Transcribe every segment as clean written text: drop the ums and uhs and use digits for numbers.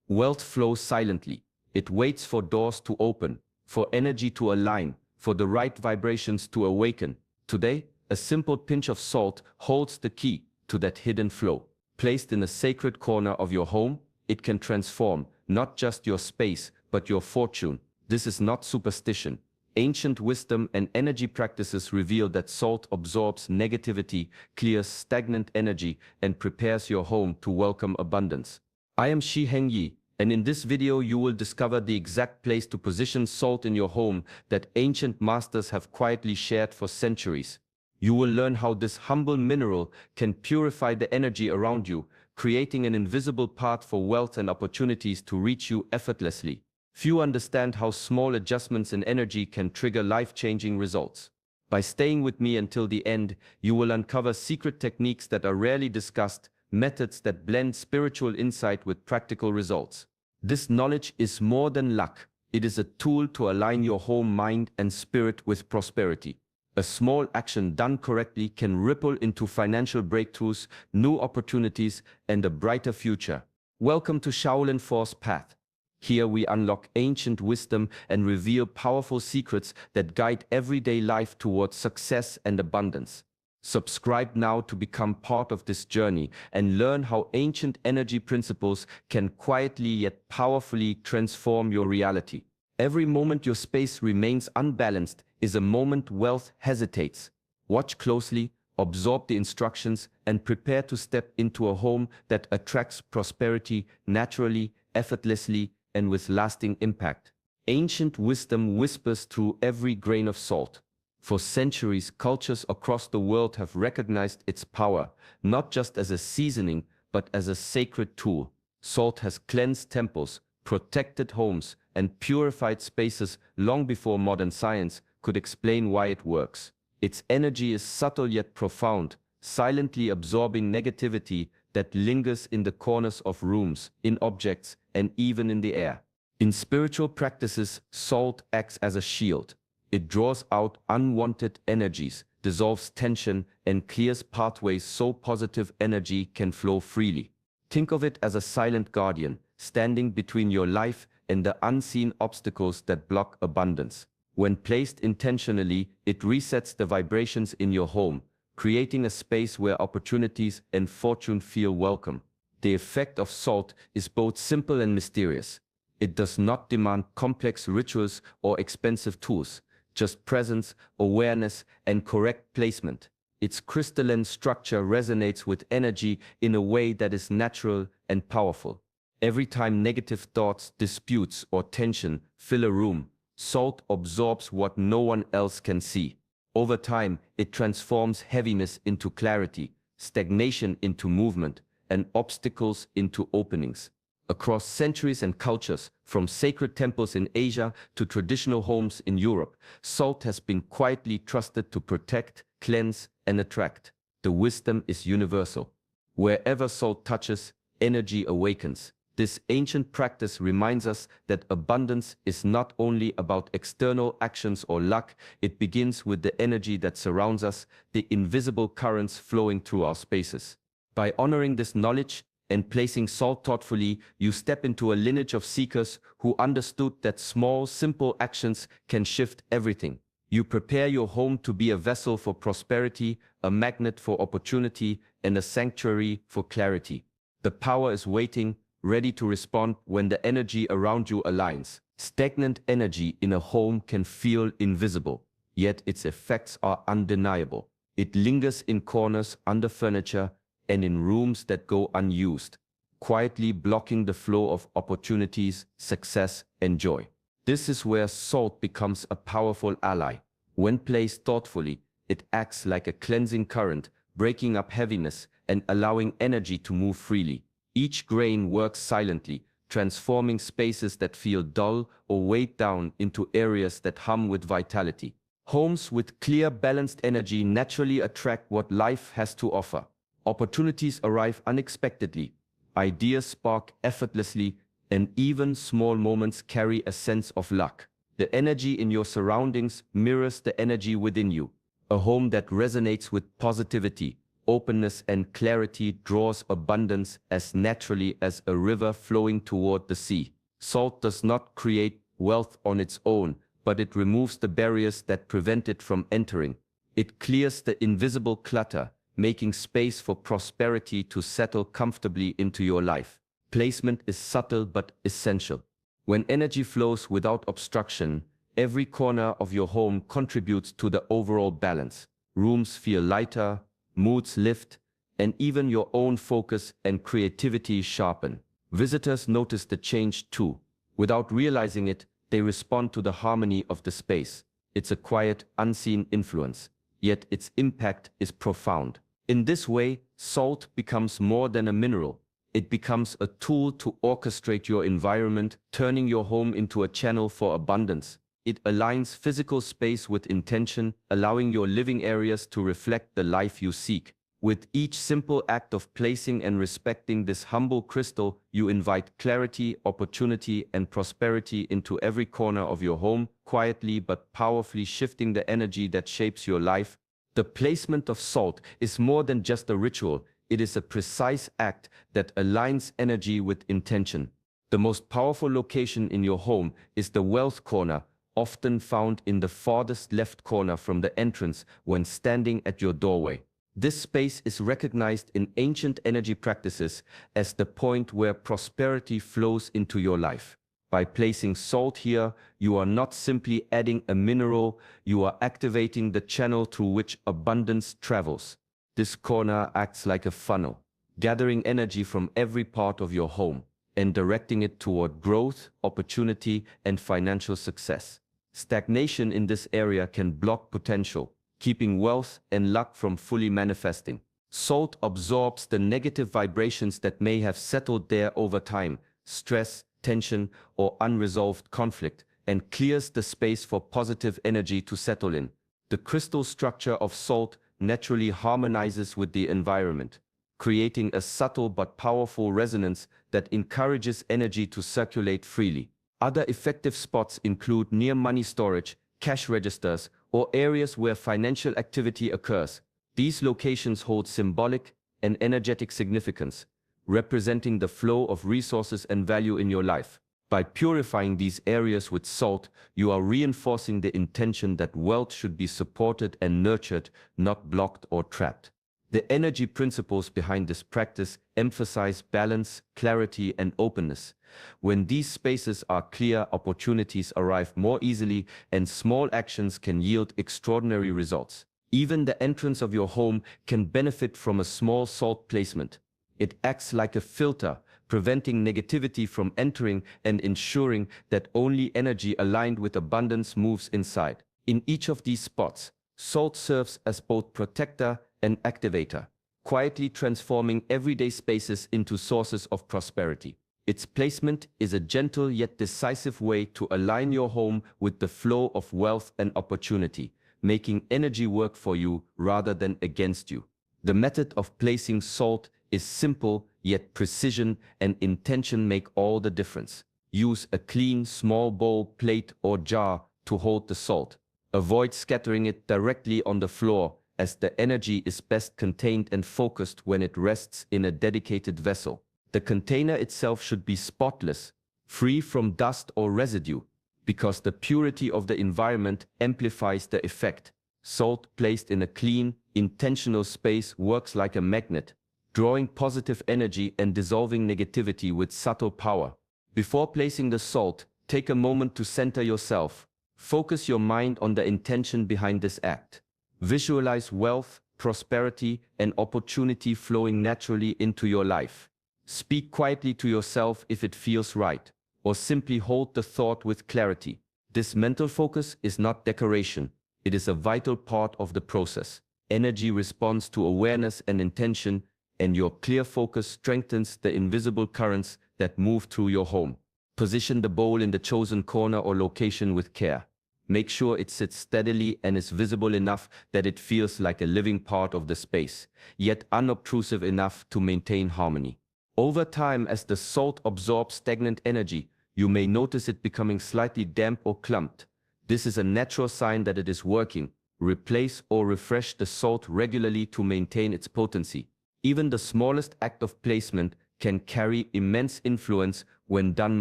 Wealth flows silently. It waits for doors to open, for energy to align, for the right vibrations to awaken. Today, a simple pinch of salt holds the key to that hidden flow. Placed in a sacred corner of your home, it can transform not just your space, but your fortune. This is not superstition. Ancient wisdom and energy practices reveal that salt absorbs negativity, clears stagnant energy, and prepares your home to welcome abundance. I am Shi Heng Yi, and in this video you will discover the exact place to position salt in your home that ancient masters have quietly shared for centuries. You will learn how this humble mineral can purify the energy around you, creating an invisible path for wealth and opportunities to reach you effortlessly. Few understand how small adjustments in energy can trigger life-changing results. By staying with me until the end, you will uncover secret techniques that are rarely discussed, methods that blend spiritual insight with practical results. This knowledge is more than luck. It is a tool to align your home, mind, and spirit with prosperity. A small action done correctly can ripple into financial breakthroughs, new opportunities, and a brighter future. Welcome to Shaolin Force Path. Here we unlock ancient wisdom and reveal powerful secrets that guide everyday life towards success and abundance. Subscribe now to become part of this journey and learn how ancient energy principles can quietly yet powerfully transform your reality. Every moment your space remains unbalanced is a moment wealth hesitates. Watch closely, absorb the instructions, and prepare to step into a home that attracts prosperity naturally, effortlessly, and with lasting impact. Ancient wisdom whispers through every grain of salt. For centuries, cultures across the world have recognized its power, not just as a seasoning, but as a sacred tool. Salt has cleansed temples, protected homes, and purified spaces long before modern science could explain why it works. Its energy is subtle yet profound, silently absorbing negativity that lingers in the corners of rooms, in objects, and even in the air. In spiritual practices, salt acts as a shield. It draws out unwanted energies, dissolves tension, and clears pathways so positive energy can flow freely. Think of it as a silent guardian, standing between your life and the unseen obstacles that block abundance. When placed intentionally, it resets the vibrations in your home, creating a space where opportunities and fortune feel welcome. The effect of salt is both simple and mysterious. It does not demand complex rituals or expensive tools, just presence, awareness, and correct placement. Its crystalline structure resonates with energy in a way that is natural and powerful. Every time negative thoughts, disputes, or tension fill a room, salt absorbs what no one else can see. Over time, it transforms heaviness into clarity, stagnation into movement, and obstacles into openings. Across centuries and cultures, from sacred temples in Asia to traditional homes in Europe, salt has been quietly trusted to protect, cleanse, and attract. The wisdom is universal. Wherever salt touches, energy awakens. This ancient practice reminds us that abundance is not only about external actions or luck, it begins with the energy that surrounds us, the invisible currents flowing through our spaces. By honoring this knowledge and placing salt thoughtfully, you step into a lineage of seekers who understood that small, simple actions can shift everything. You prepare your home to be a vessel for prosperity, a magnet for opportunity, and a sanctuary for clarity. The power is waiting, ready to respond when the energy around you aligns. Stagnant energy in a home can feel invisible, yet its effects are undeniable. It lingers in corners, under furniture, and in rooms that go unused, quietly blocking the flow of opportunities, success, and joy. This is where salt becomes a powerful ally. When placed thoughtfully, it acts like a cleansing current, breaking up heaviness and allowing energy to move freely. Each grain works silently, transforming spaces that feel dull or weighed down into areas that hum with vitality. Homes with clear, balanced energy naturally attract what life has to offer. Opportunities arrive unexpectedly, ideas spark effortlessly, and even small moments carry a sense of luck. The energy in your surroundings mirrors the energy within you. A home that resonates with positivity, openness, and clarity draws abundance as naturally as a river flowing toward the sea. Salt does not create wealth on its own, but it removes the barriers that prevent it from entering. It clears the invisible clutter, making space for prosperity to settle comfortably into your life. Placement is subtle but essential. When energy flows without obstruction, every corner of your home contributes to the overall balance. Rooms feel lighter, moods lift, and even your own focus and creativity sharpen. Visitors notice the change too. Without realizing it, they respond to the harmony of the space. It's a quiet, unseen influence, yet its impact is profound. In this way, salt becomes more than a mineral. It becomes a tool to orchestrate your environment, turning your home into a channel for abundance. It aligns physical space with intention, allowing your living areas to reflect the life you seek. With each simple act of placing and respecting this humble crystal, you invite clarity, opportunity, and prosperity into every corner of your home, quietly but powerfully shifting the energy that shapes your life. The placement of salt is more than just a ritual. It is a precise act that aligns energy with intention. The most powerful location in your home is the wealth corner, often found in the farthest left corner from the entrance when standing at your doorway. This space is recognized in ancient energy practices as the point where prosperity flows into your life. By placing salt here, you are not simply adding a mineral, you are activating the channel through which abundance travels. This corner acts like a funnel, gathering energy from every part of your home and directing it toward growth, opportunity, and financial success. Stagnation in this area can block potential, keeping wealth and luck from fully manifesting. Salt absorbs the negative vibrations that may have settled there over time, stress, tension, or unresolved conflict, and clears the space for positive energy to settle in. The crystal structure of salt naturally harmonizes with the environment, creating a subtle but powerful resonance that encourages energy to circulate freely. Other effective spots include near money storage, cash registers, or areas where financial activity occurs. These locations hold symbolic and energetic significance, representing the flow of resources and value in your life. By purifying these areas with salt, you are reinforcing the intention that wealth should be supported and nurtured, not blocked or trapped. The energy principles behind this practice emphasize balance, clarity, and openness. When these spaces are clear, opportunities arrive more easily, and small actions can yield extraordinary results. Even the entrance of your home can benefit from a small salt placement. It acts like a filter, preventing negativity from entering and ensuring that only energy aligned with abundance moves inside. In each of these spots, salt serves as both protector and activator, quietly transforming everyday spaces into sources of prosperity. Its placement is a gentle yet decisive way to align your home with the flow of wealth and opportunity, making energy work for you rather than against you. The method of placing salt is simple, yet precision and intention make all the difference. Use a clean, small bowl, plate, or jar to hold the salt. Avoid scattering it directly on the floor, as the energy is best contained and focused when it rests in a dedicated vessel. The container itself should be spotless, free from dust or residue, because the purity of the environment amplifies the effect. Salt placed in a clean, intentional space works like a magnet, drawing positive energy and dissolving negativity with subtle power. Before placing the salt, take a moment to center yourself. Focus your mind on the intention behind this act. Visualize wealth, prosperity, and opportunity flowing naturally into your life. Speak quietly to yourself if it feels right, or simply hold the thought with clarity. This mental focus is not decoration. It is a vital part of the process. Energy responds to awareness and intention, and your clear focus strengthens the invisible currents that move through your home. Position the bowl in the chosen corner or location with care. Make sure it sits steadily and is visible enough that it feels like a living part of the space, yet unobtrusive enough to maintain harmony. Over time, as the salt absorbs stagnant energy, you may notice it becoming slightly damp or clumped. This is a natural sign that it is working, Replace or refresh the salt regularly to maintain its potency. Even the smallest act of placement can carry immense influence when done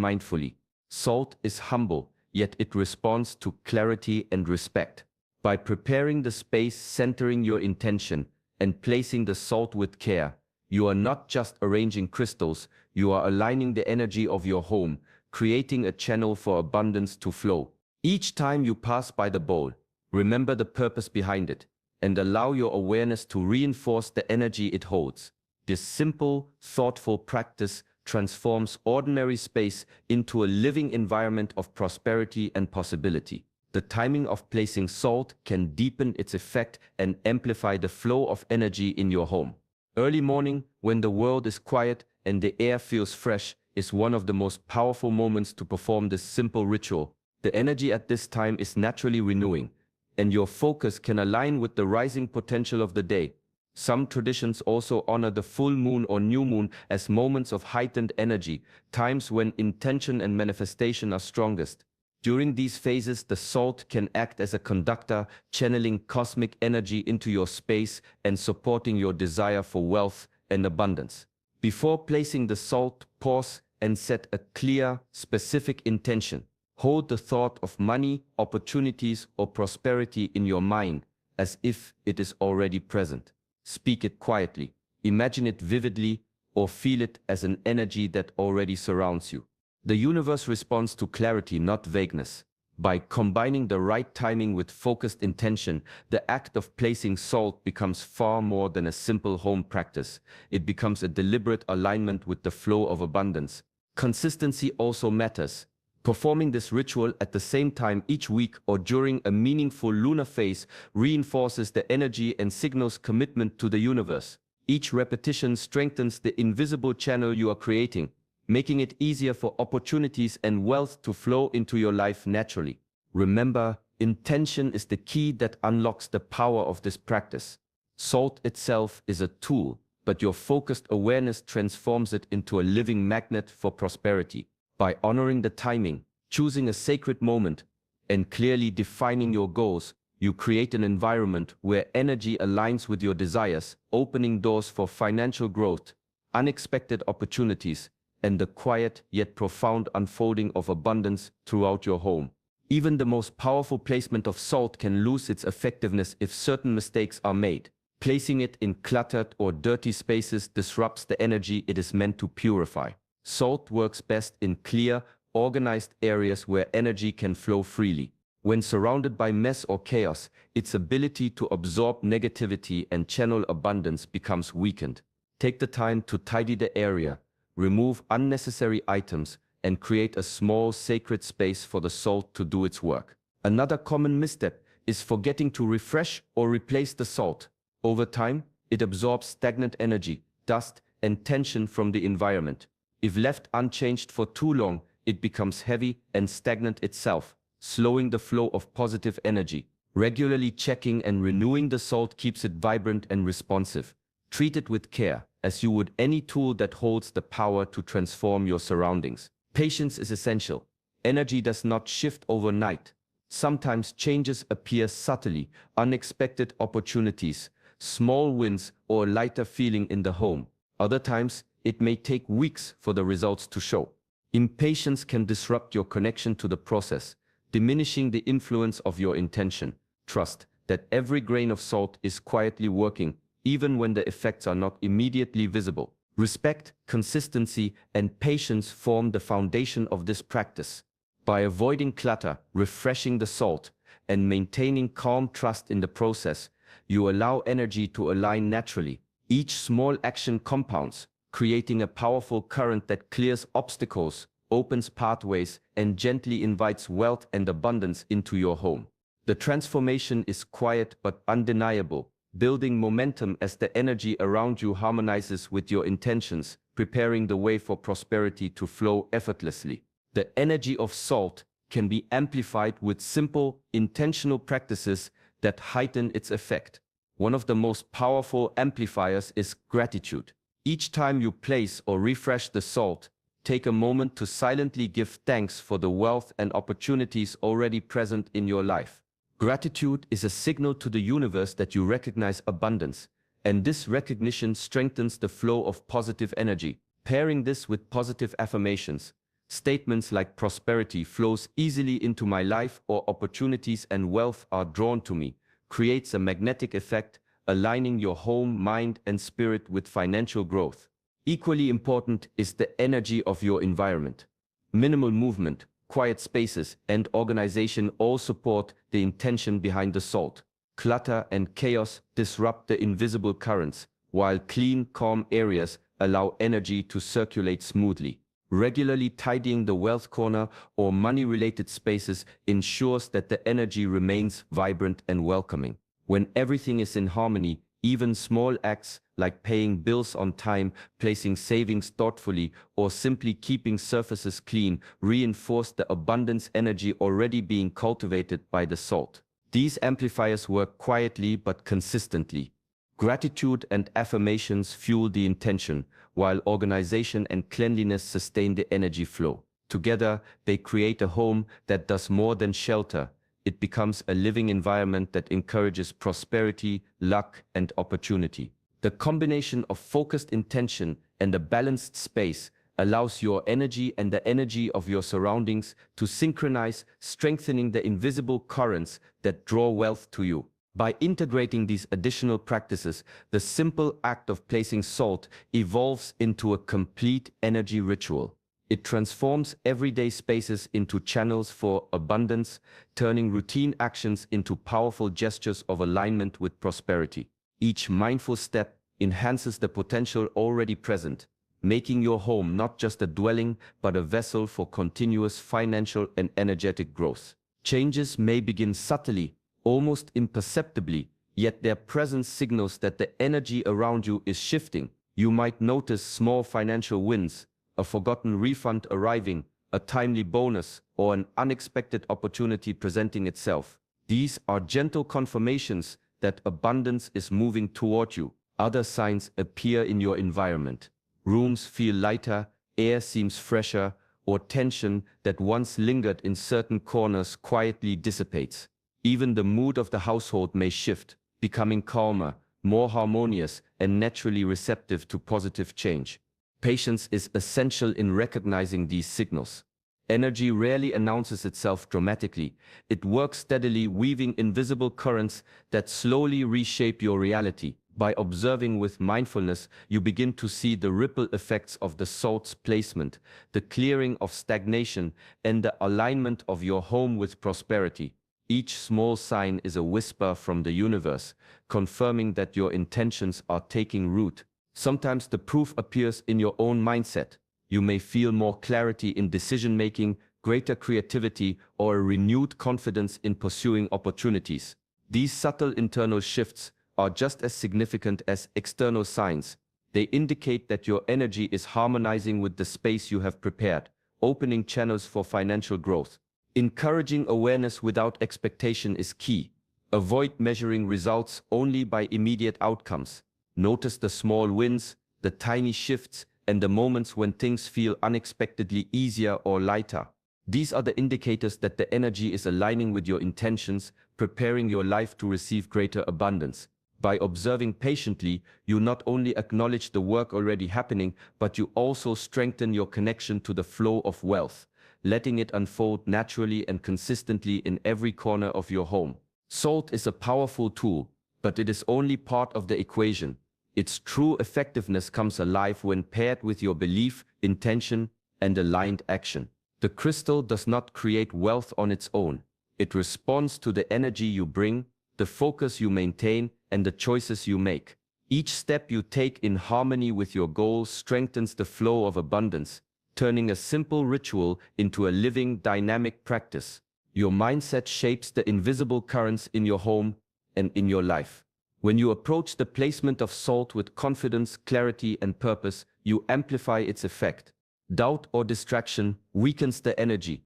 mindfully. Salt is humble, yet it responds to clarity and respect. By preparing the space, centering your intention, and placing the salt with care, you are not just arranging crystals, you are aligning the energy of your home, creating a channel for abundance to flow. Each time you pass by the bowl, remember the purpose behind it, and allow your awareness to reinforce the energy it holds. This simple, thoughtful practice transforms ordinary space into a living environment of prosperity and possibility. The timing of placing salt can deepen its effect and amplify the flow of energy in your home. Early morning, when the world is quiet and the air feels fresh, is one of the most powerful moments to perform this simple ritual. The energy at this time is naturally renewing, and your focus can align with the rising potential of the day. Some traditions also honor the full moon or new moon as moments of heightened energy, times when intention and manifestation are strongest. During these phases, the salt can act as a conductor, channeling cosmic energy into your space and supporting your desire for wealth and abundance. Before placing the salt, pause and set a clear, specific intention. Hold the thought of money, opportunities, or prosperity in your mind as if it is already present. Speak it quietly, imagine it vividly, or feel it as an energy that already surrounds you. The universe responds to clarity, not vagueness. By combining the right timing with focused intention, the act of placing salt becomes far more than a simple home practice. It becomes a deliberate alignment with the flow of abundance. Consistency also matters. Performing this ritual at the same time each week or during a meaningful lunar phase reinforces the energy and signals commitment to the universe. Each repetition strengthens the invisible channel you are creating, making it easier for opportunities and wealth to flow into your life naturally. Remember, intention is the key that unlocks the power of this practice. Salt itself is a tool, but your focused awareness transforms it into a living magnet for prosperity. By honoring the timing, choosing a sacred moment, and clearly defining your goals, you create an environment where energy aligns with your desires, opening doors for financial growth, unexpected opportunities, and the quiet yet profound unfolding of abundance throughout your home. Even the most powerful placement of salt can lose its effectiveness if certain mistakes are made. Placing it in cluttered or dirty spaces disrupts the energy it is meant to purify. Salt works best in clear, organized areas where energy can flow freely. When surrounded by mess or chaos, its ability to absorb negativity and channel abundance becomes weakened. Take the time to tidy the area, remove unnecessary items, and create a small sacred space for the salt to do its work. Another common misstep is forgetting to refresh or replace the salt. Over time, it absorbs stagnant energy, dust, and tension from the environment. If left unchanged for too long, it becomes heavy and stagnant itself, slowing the flow of positive energy. Regularly checking and renewing the salt keeps it vibrant and responsive. Treat it with care, as you would any tool that holds the power to transform your surroundings. Patience is essential. Energy does not shift overnight. Sometimes changes appear subtly, unexpected opportunities, small wins, or a lighter feeling in the home. Other times, it may take weeks for the results to show. Impatience can disrupt your connection to the process, diminishing the influence of your intention. Trust that every grain of salt is quietly working, even when the effects are not immediately visible. Respect, consistency, and patience form the foundation of this practice. By avoiding clutter, refreshing the salt, and maintaining calm trust in the process, you allow energy to align naturally. Each small action compounds, creating a powerful current that clears obstacles, opens pathways, and gently invites wealth and abundance into your home. The transformation is quiet but undeniable, building momentum as the energy around you harmonizes with your intentions, preparing the way for prosperity to flow effortlessly. The energy of salt can be amplified with simple, intentional practices that heighten its effect. One of the most powerful amplifiers is gratitude. Each time you place or refresh the salt, take a moment to silently give thanks for the wealth and opportunities already present in your life. Gratitude is a signal to the universe that you recognize abundance, and this recognition strengthens the flow of positive energy. Pairing this with positive affirmations, statements like prosperity flows easily into my life or opportunities and wealth are drawn to me, creates a magnetic effect, aligning your home, mind, and spirit with financial growth. Equally important is the energy of your environment. Minimal movement, quiet spaces, and organization all support the intention behind the salt. Clutter and chaos disrupt the invisible currents, while clean, calm areas allow energy to circulate smoothly. Regularly tidying the wealth corner or money-related spaces ensures that the energy remains vibrant and welcoming. When everything is in harmony, even small acts like paying bills on time, placing savings thoughtfully, or simply keeping surfaces clean reinforce the abundance energy already being cultivated by the salt. These amplifiers work quietly but consistently. Gratitude and affirmations fuel the intention, while organization and cleanliness sustain the energy flow. Together, they create a home that does more than shelter. It becomes a living environment that encourages prosperity, luck, and opportunity. The combination of focused intention and a balanced space allows your energy and the energy of your surroundings to synchronize, strengthening the invisible currents that draw wealth to you. By integrating these additional practices, the simple act of placing salt evolves into a complete energy ritual. It transforms everyday spaces into channels for abundance, turning routine actions into powerful gestures of alignment with prosperity. Each mindful step enhances the potential already present, making your home not just a dwelling, but a vessel for continuous financial and energetic growth. Changes may begin subtly, almost imperceptibly, yet their presence signals that the energy around you is shifting. You might notice small financial wins, a forgotten refund arriving, a timely bonus, or an unexpected opportunity presenting itself. These are gentle confirmations that abundance is moving toward you. Other signs appear in your environment. Rooms feel lighter, air seems fresher, or tension that once lingered in certain corners quietly dissipates. Even the mood of the household may shift, becoming calmer, more harmonious, and naturally receptive to positive change. Patience is essential in recognizing these signals. Energy rarely announces itself dramatically. It works steadily, weaving invisible currents that slowly reshape your reality. By observing with mindfulness, you begin to see the ripple effects of the salt's placement, the clearing of stagnation, and the alignment of your home with prosperity. Each small sign is a whisper from the universe, confirming that your intentions are taking root. Sometimes the proof appears in your own mindset. You may feel more clarity in decision-making, greater creativity, or a renewed confidence in pursuing opportunities. These subtle internal shifts are just as significant as external signs. They indicate that your energy is harmonizing with the space you have prepared, opening channels for financial growth. Encouraging awareness without expectation is key. Avoid measuring results only by immediate outcomes. Notice the small wins, the tiny shifts, and the moments when things feel unexpectedly easier or lighter. These are the indicators that the energy is aligning with your intentions, preparing your life to receive greater abundance. By observing patiently, you not only acknowledge the work already happening, but you also strengthen your connection to the flow of wealth, letting it unfold naturally and consistently in every corner of your home. Salt is a powerful tool, but it is only part of the equation. Its true effectiveness comes alive when paired with your belief, intention, and aligned action. The crystal does not create wealth on its own. It responds to the energy you bring, the focus you maintain, and the choices you make. Each step you take in harmony with your goals strengthens the flow of abundance, turning a simple ritual into a living, dynamic practice. Your mindset shapes the invisible currents in your home and in your life. When you approach the placement of salt with confidence, clarity, and purpose, you amplify its effect. Doubt or distraction weakens the energy,